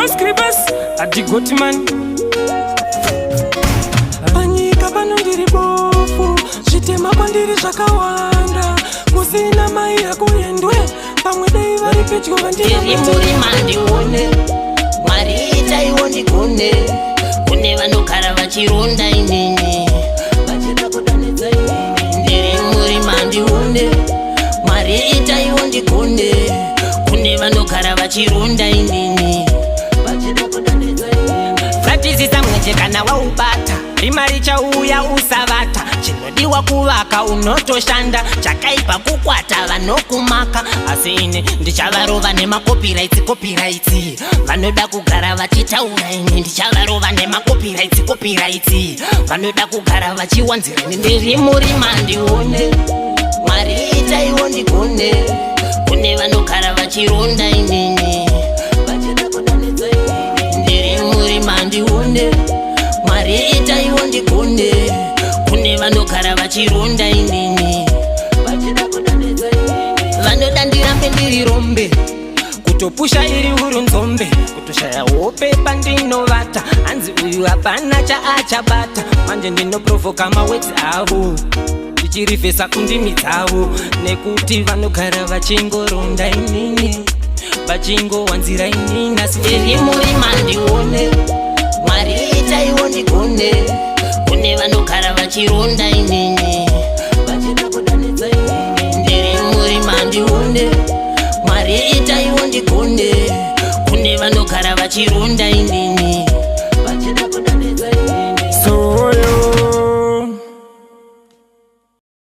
Scribers adigoti man panyika pano ndiri bofu zvitema kwandiri zvakawanda kusina mai yakuyendwe pamwe dei vari pedyo vandirimurima ndione mwari itaiwo ndigone kune vanogara vachironda inini vachida kudanidza inini ndiri murima ndione mwari itaiwo ndigone kune vanogara vachironda inini vachida kudanidza inini ratizisa mwenje kana waubata rima richauya usavata chinodiwa kuvaka unotoshanda chakaipa kukwata vanokumaka asi ine ndichavarova nemakopiraitsi vanoda kugara vachitaura ini ndichavarova nemakopiraitsi vanoda kugara vachiwanzira ndiri murima ndione mwari itaiwo ndigone kune vanogara vachironda inini vachida kudanidza inini ndiri murima ndione mwari itaiwo ndigone kune vanogara vachironda inini vachida kudanidza inini vanoda ndirambe ndiri rombe kutopusha iri urunzombe kutoshaya hope pandinovata hanzi uyu hapana chaachabata manje ndinoprovoka mawedzi avo ndichirivhesa kundimi dzavo nekuti vanogara vachingoronda inini vachingowanzira inini asi iri murima ndione mwari itaiwo ndigone kune vanogara vachironda inini vachida kudanidza inini ndiri murima ndione mwari itaiwo ndigone kune vanogara vachironda